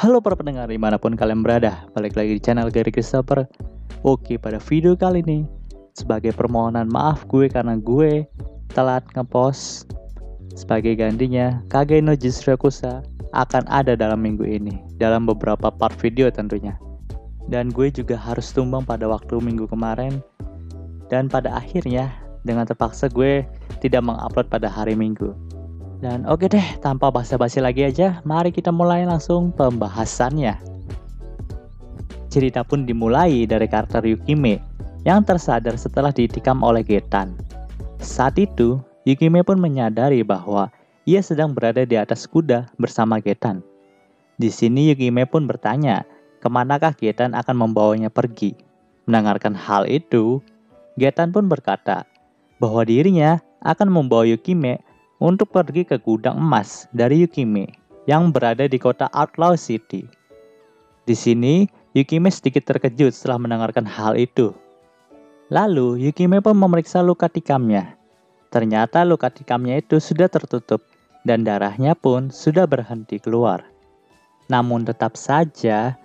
Halo para pendengar dimanapun kalian berada, balik lagi di channel Gary Christopher. Oke, pada video kali ini, sebagai permohonan maaf gue karena gue telat ngepost, sebagai gantinya Kage no Jujutsu Yakuza akan ada dalam minggu ini, dalam beberapa part video tentunya. Dan gue juga harus tumbang pada waktu minggu kemarin, dan pada akhirnya dengan terpaksa gue tidak mengupload pada hari Minggu. Dan oke deh, tanpa basa-basi lagi aja, mari kita mulai langsung pembahasannya. Cerita pun dimulai dari karakter Yukime yang tersadar setelah ditikam oleh Getan. Saat itu, Yukime pun menyadari bahwa ia sedang berada di atas kuda bersama Getan. Di sini Yukime pun bertanya, kemanakah Getan akan membawanya pergi. Mendengarkan hal itu, Getan pun berkata bahwa dirinya akan membawa Yukime untuk pergi ke gudang emas dari Yukime yang berada di kota Outlaw City. Di sini, Yukime sedikit terkejut setelah mendengarkan hal itu. Lalu, Yukime pun memeriksa luka tikamnya. Ternyata luka tikamnya itu sudah tertutup dan darahnya pun sudah berhenti keluar. Namun tetap saja,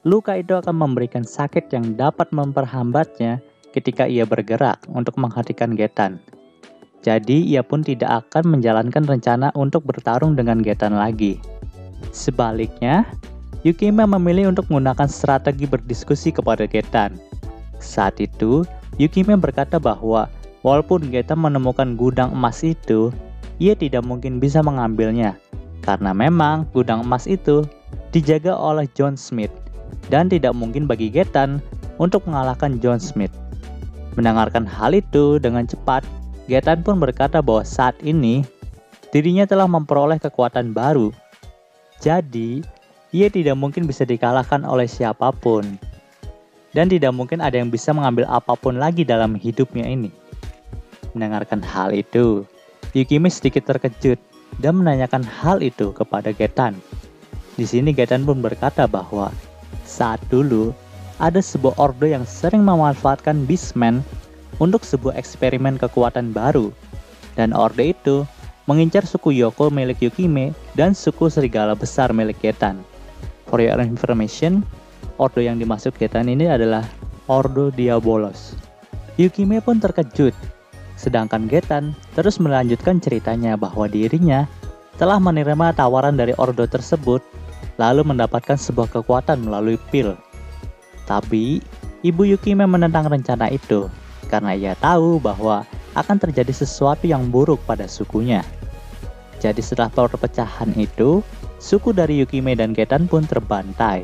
luka itu akan memberikan sakit yang dapat memperhambatnya ketika ia bergerak untuk menghentikan Getan. Jadi ia pun tidak akan menjalankan rencana untuk bertarung dengan Getan lagi. Sebaliknya, Yukime memilih untuk menggunakan strategi berdiskusi kepada Getan. Saat itu, Yukime berkata bahwa walaupun Getan menemukan gudang emas itu, ia tidak mungkin bisa mengambilnya. Karena memang gudang emas itu dijaga oleh John Smith dan tidak mungkin bagi Getan untuk mengalahkan John Smith. Mendengarkan hal itu dengan cepat, Getan pun berkata bahwa saat ini dirinya telah memperoleh kekuatan baru. Jadi, ia tidak mungkin bisa dikalahkan oleh siapapun. Dan tidak mungkin ada yang bisa mengambil apapun lagi dalam hidupnya ini. Mendengarkan hal itu, Yukime sedikit terkejut dan menanyakan hal itu kepada Getan. Di sini Getan pun berkata bahwa saat dulu ada sebuah orde yang sering memanfaatkan Beastman untuk sebuah eksperimen kekuatan baru, dan orde itu mengincar suku Yoko milik Yukime dan suku Serigala Besar milik Getan. For your information, orde yang dimaksud Getan ini adalah Ordo Diabolos. Yukime pun terkejut, sedangkan Getan terus melanjutkan ceritanya bahwa dirinya telah menerima tawaran dari orde tersebut, lalu mendapatkan sebuah kekuatan melalui pil. Tapi, ibu Yukime menentang rencana itu, karena ia tahu bahwa akan terjadi sesuatu yang buruk pada sukunya. Jadi setelah perpecahan itu, suku dari Yukime dan Getan pun terbantai.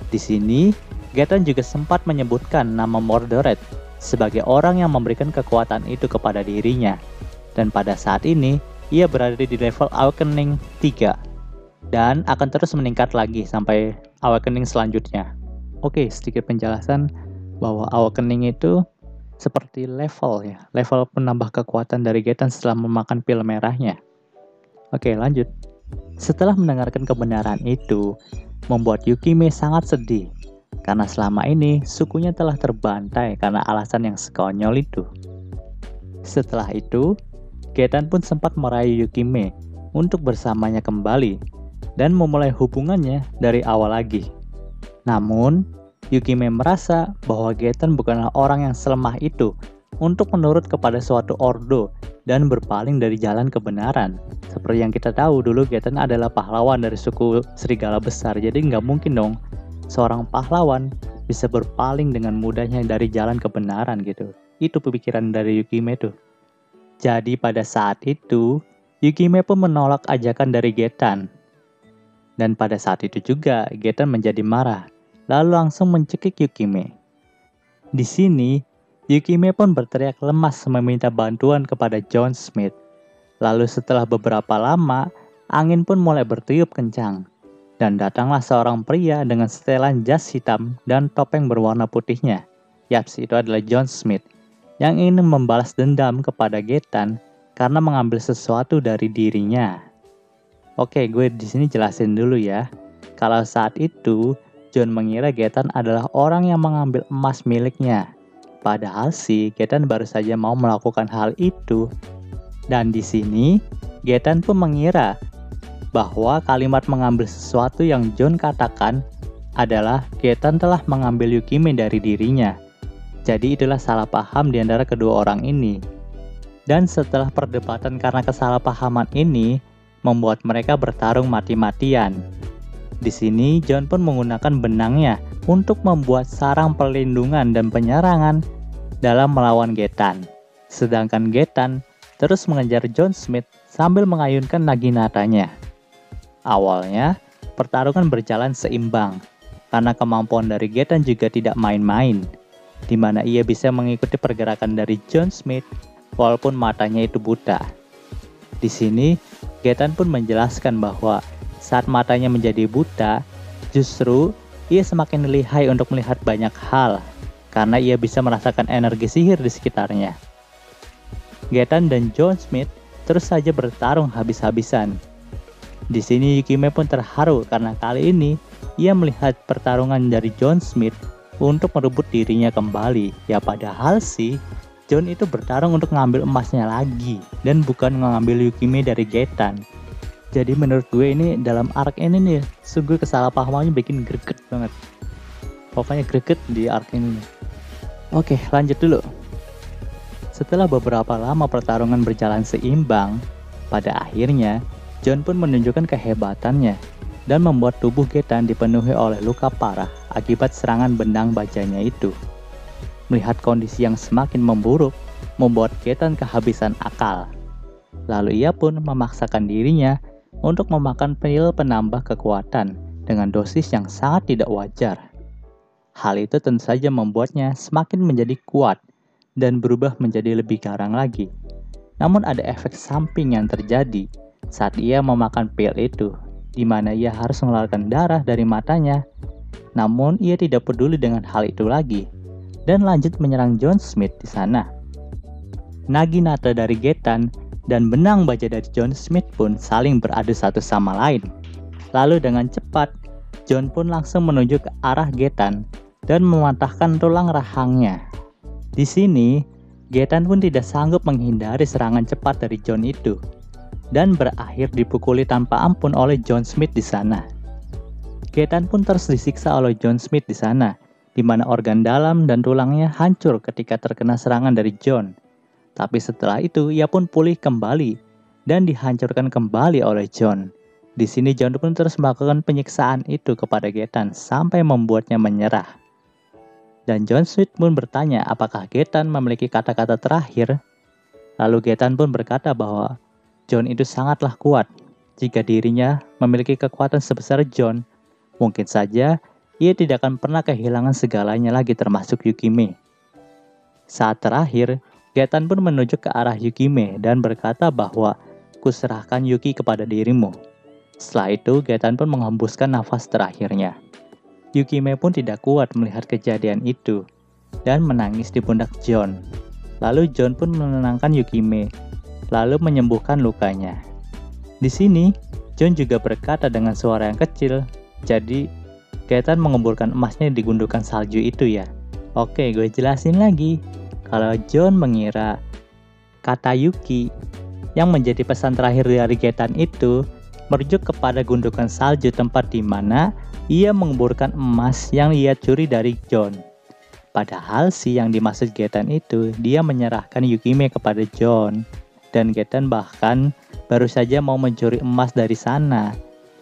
Di sini, Getan juga sempat menyebutkan nama Mordored sebagai orang yang memberikan kekuatan itu kepada dirinya. Dan pada saat ini, ia berada di level Awakening 3 dan akan terus meningkat lagi sampai Awakening selanjutnya. Oke, sedikit penjelasan bahwa Awakening itu seperti level ya, level penambah kekuatan dari Getan setelah memakan pil merahnya. Oke, lanjut. Setelah mendengarkan kebenaran itu, membuat Yukime sangat sedih karena selama ini sukunya telah terbantai karena alasan yang sekonyol itu. Setelah itu, Getan pun sempat merayu Yukime untuk bersamanya kembali dan memulai hubungannya dari awal lagi. Namun, Yukime merasa bahwa Getan bukanlah orang yang selemah itu untuk menurut kepada suatu ordo dan berpaling dari jalan kebenaran. Seperti yang kita tahu dulu, Getan adalah pahlawan dari suku Serigala Besar, jadi nggak mungkin dong seorang pahlawan bisa berpaling dengan mudahnya dari jalan kebenaran gitu. Itu pemikiran dari Yukime tuh. Jadi pada saat itu, Yukime pun menolak ajakan dari Getan. Dan pada saat itu juga, Getan menjadi marah, lalu langsung mencekik Yukime. Di sini, Yukime pun berteriak lemas meminta bantuan kepada John Smith. Lalu setelah beberapa lama, angin pun mulai bertiup kencang. Dan datanglah seorang pria dengan setelan jas hitam dan topeng berwarna putihnya. Yaps, itu adalah John Smith yang ingin membalas dendam kepada Getan karena mengambil sesuatu dari dirinya. Oke, gue di sini jelasin dulu ya. Kalau saat itu, John mengira Getan adalah orang yang mengambil emas miliknya. Padahal sih, Getan baru saja mau melakukan hal itu. Dan di sini, Getan pun mengira bahwa kalimat mengambil sesuatu yang John katakan adalah Getan telah mengambil Yukime dari dirinya. Jadi itulah salah paham di antara kedua orang ini. Dan setelah perdebatan karena kesalahpahaman ini, membuat mereka bertarung mati-matian. Di sini John pun menggunakan benangnya untuk membuat sarang perlindungan dan penyerangan dalam melawan Getan. Sedangkan Getan terus mengejar John Smith sambil mengayunkan naginatanya. Awalnya, pertarungan berjalan seimbang, karena kemampuan dari Getan juga tidak main-main, di mana ia bisa mengikuti pergerakan dari John Smith walaupun matanya itu buta. Di sini, Getan pun menjelaskan bahwa saat matanya menjadi buta, justru ia semakin lihai untuk melihat banyak hal, karena ia bisa merasakan energi sihir di sekitarnya. Getan dan John Smith terus saja bertarung habis-habisan. Di sini Yukime pun terharu karena kali ini ia melihat pertarungan dari John Smith untuk merebut dirinya kembali. Ya padahal sih John itu bertarung untuk ngambil emasnya lagi dan bukan mengambil Yukime dari Getan. Jadi menurut gue ini dalam arc ini nih sungguh kesalahpahamannya bikin greget banget. Pokoknya greget di arc ini. Oke, lanjut dulu. Setelah beberapa lama pertarungan berjalan seimbang, pada akhirnya John pun menunjukkan kehebatannya dan membuat tubuh Getan dipenuhi oleh luka parah akibat serangan benang bajanya itu. Melihat kondisi yang semakin memburuk, membuat Getan kehabisan akal. Lalu ia pun memaksakan dirinya untuk memakan pil penambah kekuatan dengan dosis yang sangat tidak wajar. Hal itu tentu saja membuatnya semakin menjadi kuat dan berubah menjadi lebih garang lagi. Namun ada efek samping yang terjadi saat ia memakan pil itu, di mana ia harus mengeluarkan darah dari matanya. Namun ia tidak peduli dengan hal itu lagi dan lanjut menyerang John Smith di sana. Naginata dari Getan dan benang baja dari John Smith pun saling beradu satu sama lain. Lalu dengan cepat, John pun langsung menuju ke arah Getan dan mematahkan tulang rahangnya. Di sini, Getan pun tidak sanggup menghindari serangan cepat dari John itu dan berakhir dipukuli tanpa ampun oleh John Smith di sana. Getan pun terus disiksa oleh John Smith di sana, di mana organ dalam dan tulangnya hancur ketika terkena serangan dari John. Tapi setelah itu ia pun pulih kembali dan dihancurkan kembali oleh John. Di sini John pun terus melakukan penyiksaan itu kepada Getan sampai membuatnya menyerah. Dan John Smith pun bertanya apakah Getan memiliki kata-kata terakhir. Lalu Getan pun berkata bahwa John itu sangatlah kuat. Jika dirinya memiliki kekuatan sebesar John, mungkin saja ia tidak akan pernah kehilangan segalanya lagi termasuk Yukime. Saat terakhir, Getan pun menuju ke arah Yukime dan berkata bahwa kuserahkan Yuki kepada dirimu. Setelah itu, Getan pun menghembuskan nafas terakhirnya. Yukime pun tidak kuat melihat kejadian itu dan menangis di pundak John. Lalu John pun menenangkan Yukime, lalu menyembuhkan lukanya. Di sini, John juga berkata dengan suara yang kecil, jadi Getan mengemburkan emasnya di gundukan salju itu ya. Oke, gue jelasin lagi. Kalau John mengira kata Yuki yang menjadi pesan terakhir dari Getan itu merujuk kepada gundukan salju tempat di mana ia mengemburkan emas yang ia curi dari John. Padahal sih yang dimaksud Getan itu dia menyerahkan Yukime kepada John. Dan Getan bahkan baru saja mau mencuri emas dari sana.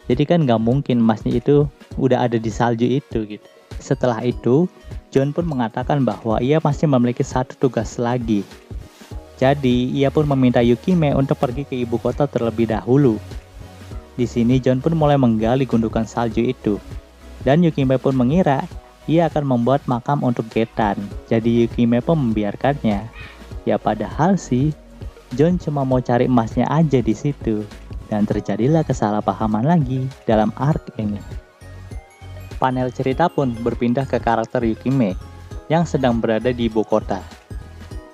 Jadi kan gak mungkin emasnya itu udah ada di salju itu gitu. Setelah itu, John pun mengatakan bahwa ia masih memiliki satu tugas lagi. Jadi, ia pun meminta Yukime untuk pergi ke ibu kota terlebih dahulu. Di sini John pun mulai menggali gundukan salju itu. Dan Yukime pun mengira ia akan membuat makam untuk Getan. Jadi Yukime pun membiarkannya. Ya padahal sih John cuma mau cari emasnya aja di situ, dan terjadilah kesalahpahaman lagi dalam arc ini. Panel cerita pun berpindah ke karakter Yukime yang sedang berada di ibu kota.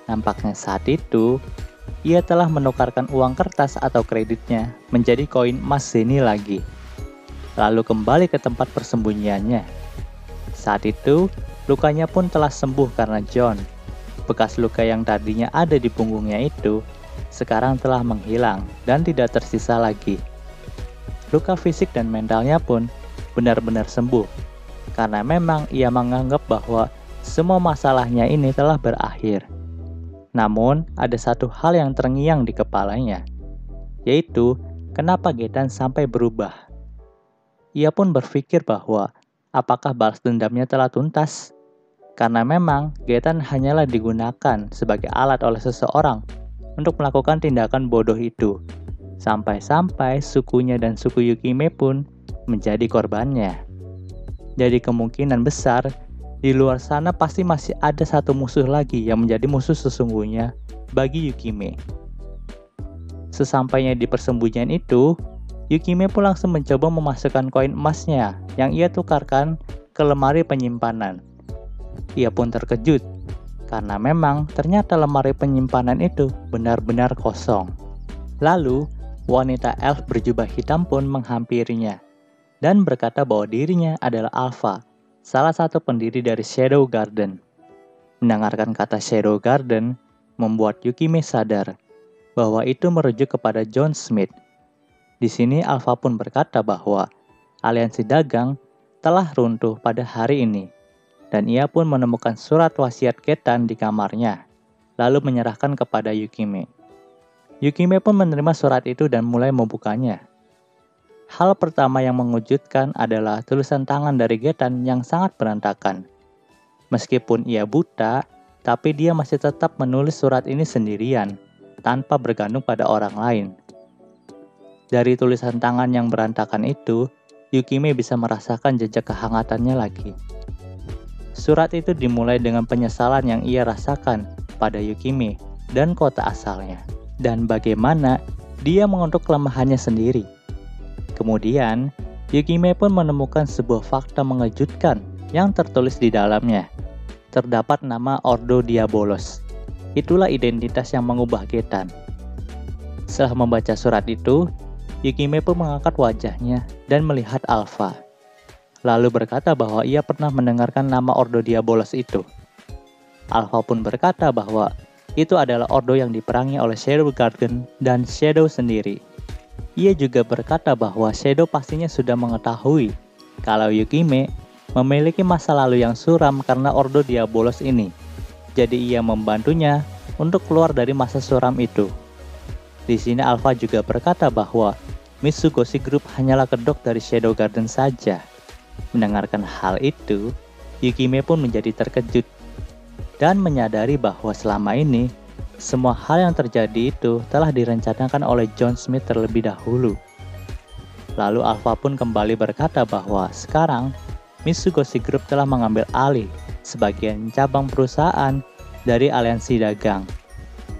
Nampaknya saat itu, ia telah menukarkan uang kertas atau kreditnya menjadi koin emas zeni lagi, lalu kembali ke tempat persembunyiannya. Saat itu, lukanya pun telah sembuh karena John. Bekas luka yang tadinya ada di punggungnya itu sekarang telah menghilang dan tidak tersisa lagi. luka fisik dan mentalnya pun benar-benar sembuh, karena memang ia menganggap bahwa semua masalahnya ini telah berakhir. Namun, ada satu hal yang terngiang di kepalanya, yaitu kenapa Getan sampai berubah. Ia pun berpikir bahwa apakah balas dendamnya telah tuntas? Karena memang Getan hanyalah digunakan sebagai alat oleh seseorang untuk melakukan tindakan bodoh itu. Sampai-sampai sukunya dan suku Yukime pun menjadi korbannya. Jadi kemungkinan besar di luar sana pasti masih ada satu musuh lagi yang menjadi musuh sesungguhnya bagi Yukime. Sesampainya di persembunyian itu, Yukime pun langsung mencoba memasukkan koin emasnya yang ia tukarkan ke lemari penyimpanan. Ia pun terkejut, karena memang ternyata lemari penyimpanan itu benar-benar kosong. Lalu, wanita elf berjubah hitam pun menghampirinya, dan berkata bahwa dirinya adalah Alpha, salah satu pendiri dari Shadow Garden. Mendengarkan kata Shadow Garden, membuat Yukime sadar bahwa itu merujuk kepada John Smith. Di sini Alpha pun berkata bahwa aliansi dagang telah runtuh pada hari ini, dan ia pun menemukan surat wasiat Getan di kamarnya, lalu menyerahkan kepada Yukime. Yukime pun menerima surat itu dan mulai membukanya. Hal pertama yang mengejutkan adalah tulisan tangan dari Getan yang sangat berantakan. Meskipun ia buta, tapi dia masih tetap menulis surat ini sendirian, tanpa bergantung pada orang lain. Dari tulisan tangan yang berantakan itu, Yukime bisa merasakan jejak kehangatannya lagi. Surat itu dimulai dengan penyesalan yang ia rasakan pada Yukime dan kota asalnya, dan bagaimana dia mengutuk kelemahannya sendiri. Kemudian, Yukime pun menemukan sebuah fakta mengejutkan yang tertulis di dalamnya. Terdapat nama Ordo Diabolos. Itulah identitas yang mengubah Getan. Setelah membaca surat itu, Yukime pun mengangkat wajahnya dan melihat Alpha. Lalu berkata bahwa ia pernah mendengarkan nama Ordo Diabolos itu. Alpha pun berkata bahwa itu adalah ordo yang diperangi oleh Shadow Garden dan Shadow sendiri. Ia juga berkata bahwa Shadow pastinya sudah mengetahui kalau Yukime memiliki masa lalu yang suram karena Ordo Diabolos ini. Jadi ia membantunya untuk keluar dari masa suram itu. Di sini Alpha juga berkata bahwa Mitsugoshi Group hanyalah kedok dari Shadow Garden saja. Mendengarkan hal itu, Yukime pun menjadi terkejut dan menyadari bahwa selama ini semua hal yang terjadi itu telah direncanakan oleh John Smith terlebih dahulu. Lalu Alpha pun kembali berkata bahwa sekarang Mitsugoshi Group telah mengambil alih sebagian cabang perusahaan dari aliansi dagang.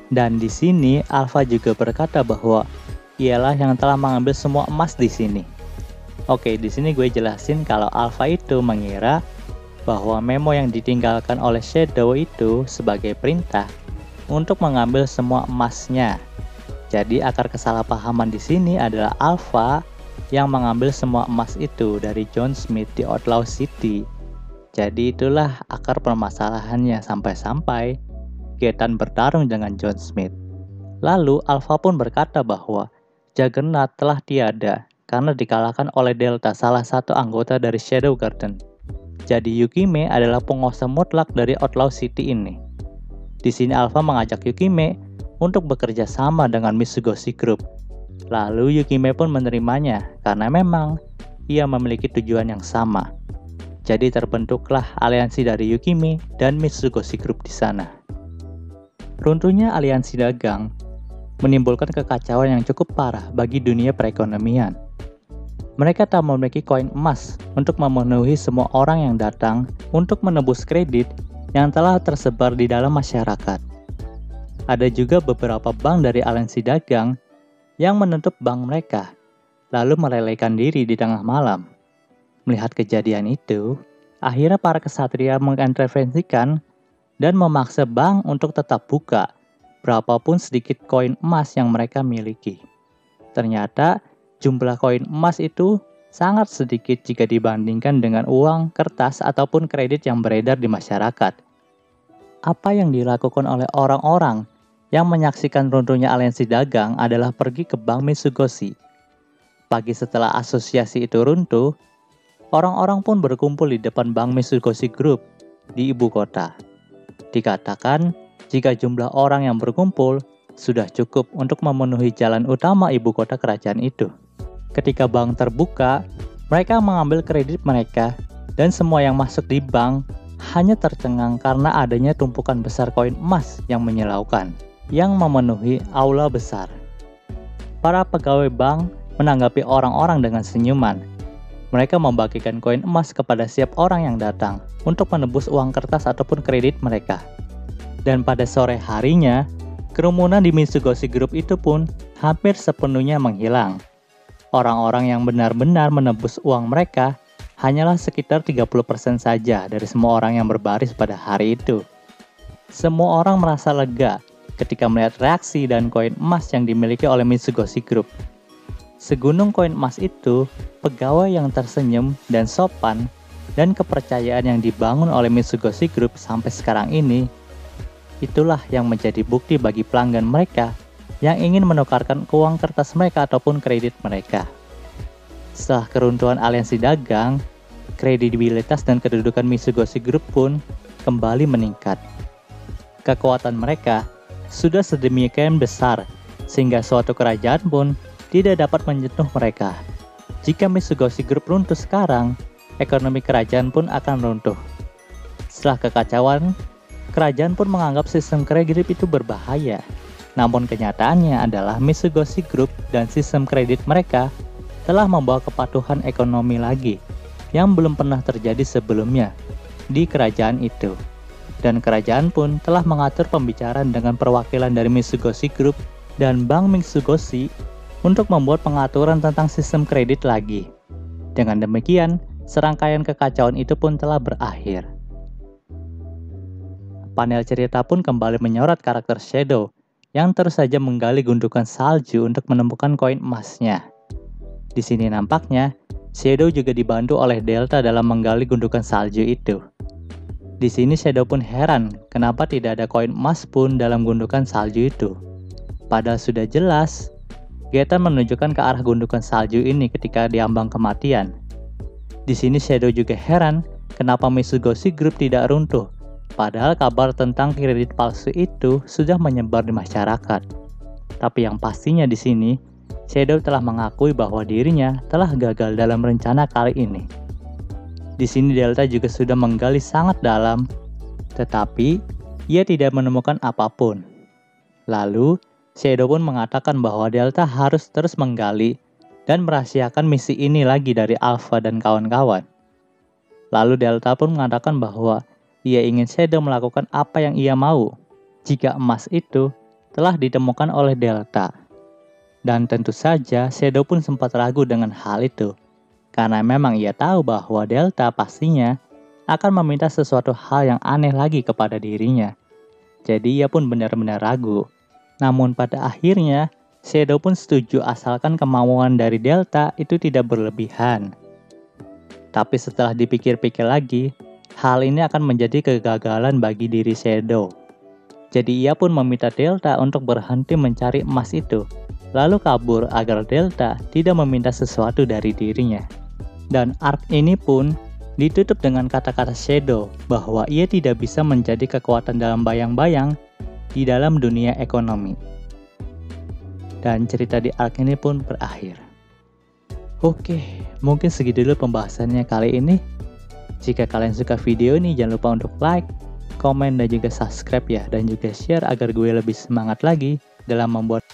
Dan di sini Alpha juga berkata bahwa ialah yang telah mengambil semua emas di sini. Oke, di sini gue jelasin kalau Alpha itu mengira bahwa memo yang ditinggalkan oleh Shadow itu sebagai perintah untuk mengambil semua emasnya. Jadi akar kesalahpahaman di sini adalah Alpha yang mengambil semua emas itu dari John Smith di Outlaw City. Jadi itulah akar permasalahannya sampai-sampai Getan bertarung dengan John Smith. Lalu Alpha pun berkata bahwa Juggernaut telah tiada karena dikalahkan oleh Delta, salah satu anggota dari Shadow Garden. Jadi Yukime adalah penguasa mutlak dari Outlaw City ini. Di sini Alpha mengajak Yukime untuk bekerja sama dengan Mitsugoshi Group. Lalu Yukime pun menerimanya karena memang ia memiliki tujuan yang sama. Jadi terbentuklah aliansi dari Yukime dan Mitsugoshi Group di sana. Runtuhnya aliansi dagang menimbulkan kekacauan yang cukup parah bagi dunia perekonomian. Mereka tak memiliki koin emas untuk memenuhi semua orang yang datang untuk menebus kredit yang telah tersebar di dalam masyarakat. Ada juga beberapa bank dari aliansi dagang yang menutup bank mereka, lalu merelaikan diri di tengah malam. Melihat kejadian itu, akhirnya para kesatria mengintervensikan dan memaksa bank untuk tetap buka, berapapun sedikit koin emas yang mereka miliki. Ternyata, jumlah koin emas itu sangat sedikit jika dibandingkan dengan uang, kertas, ataupun kredit yang beredar di masyarakat. Apa yang dilakukan oleh orang-orang yang menyaksikan runtuhnya aliansi dagang adalah pergi ke Bank Mitsugoshi. Pagi setelah asosiasi itu runtuh, orang-orang pun berkumpul di depan Bank Mitsugoshi Group di ibu kota. Dikatakan, jika jumlah orang yang berkumpul sudah cukup untuk memenuhi jalan utama ibu kota kerajaan itu. Ketika bank terbuka, mereka mengambil kredit mereka dan semua yang masuk di bank hanya tercengang karena adanya tumpukan besar koin emas yang menyilaukan, yang memenuhi aula besar. Para pegawai bank menanggapi orang-orang dengan senyuman. Mereka membagikan koin emas kepada setiap orang yang datang untuk menebus uang kertas ataupun kredit mereka. Dan pada sore harinya, kerumunan di Mitsugoshi Group itu pun hampir sepenuhnya menghilang. Orang-orang yang benar-benar menebus uang mereka hanyalah sekitar 30% saja dari semua orang yang berbaris pada hari itu. Semua orang merasa lega ketika melihat reaksi dan koin emas yang dimiliki oleh Mitsugoshi Group. Segunung koin emas itu, pegawai yang tersenyum dan sopan, dan kepercayaan yang dibangun oleh Mitsugoshi Group sampai sekarang ini, itulah yang menjadi bukti bagi pelanggan mereka yang ingin menukarkan uang kertas mereka ataupun kredit mereka. Setelah keruntuhan aliansi dagang, kredibilitas dan kedudukan Mitsugoshi Group pun kembali meningkat. Kekuatan mereka sudah sedemikian besar sehingga suatu kerajaan pun tidak dapat menyentuh mereka. Jika Mitsugoshi Group runtuh sekarang, ekonomi kerajaan pun akan runtuh. Setelah kekacauan, kerajaan pun menganggap sistem kredit itu berbahaya. Namun kenyataannya adalah Mitsugoshi Group dan sistem kredit mereka telah membawa kepatuhan ekonomi lagi yang belum pernah terjadi sebelumnya di kerajaan itu. Dan kerajaan pun telah mengatur pembicaraan dengan perwakilan dari Mitsugoshi Group dan Bank Mitsugoshi untuk membuat pengaturan tentang sistem kredit lagi. Dengan demikian, serangkaian kekacauan itu pun telah berakhir. Panel cerita pun kembali menyorot karakter Shadow yang terus saja menggali gundukan salju untuk menemukan koin emasnya. Di sini nampaknya, Shadow juga dibantu oleh Delta dalam menggali gundukan salju itu. Di sini Shadow pun heran kenapa tidak ada koin emas pun dalam gundukan salju itu. Padahal sudah jelas, Getan menunjukkan ke arah gundukan salju ini ketika diambang kematian. Di sini Shadow juga heran kenapa Mitsugoshi Group tidak runtuh, padahal kabar tentang kredit palsu itu sudah menyebar di masyarakat. Tapi yang pastinya di sini, Shadow telah mengakui bahwa dirinya telah gagal dalam rencana kali ini. Di sini Delta juga sudah menggali sangat dalam, tetapi ia tidak menemukan apapun. Lalu, Shadow pun mengatakan bahwa Delta harus terus menggali dan merahasiakan misi ini lagi dari Alpha dan kawan-kawan. Lalu Delta pun mengatakan bahwa ia ingin Shadow melakukan apa yang ia mau jika emas itu telah ditemukan oleh Delta. Dan tentu saja Shadow pun sempat ragu dengan hal itu, karena memang ia tahu bahwa Delta pastinya akan meminta sesuatu hal yang aneh lagi kepada dirinya. Jadi ia pun benar-benar ragu. Namun pada akhirnya, Shadow pun setuju asalkan kemauan dari Delta itu tidak berlebihan. Tapi setelah dipikir-pikir lagi, hal ini akan menjadi kegagalan bagi diri Shadow. Jadi ia pun meminta Delta untuk berhenti mencari emas itu, lalu kabur agar Delta tidak meminta sesuatu dari dirinya. Dan arc ini pun ditutup dengan kata-kata Shadow bahwa ia tidak bisa menjadi kekuatan dalam bayang-bayang di dalam dunia ekonomi. Dan cerita di arc ini pun berakhir. Oke, mungkin segitu dulu pembahasannya kali ini. Jika kalian suka video ini, jangan lupa untuk like, komen, dan juga subscribe ya. Dan juga share agar gue lebih semangat lagi dalam membuat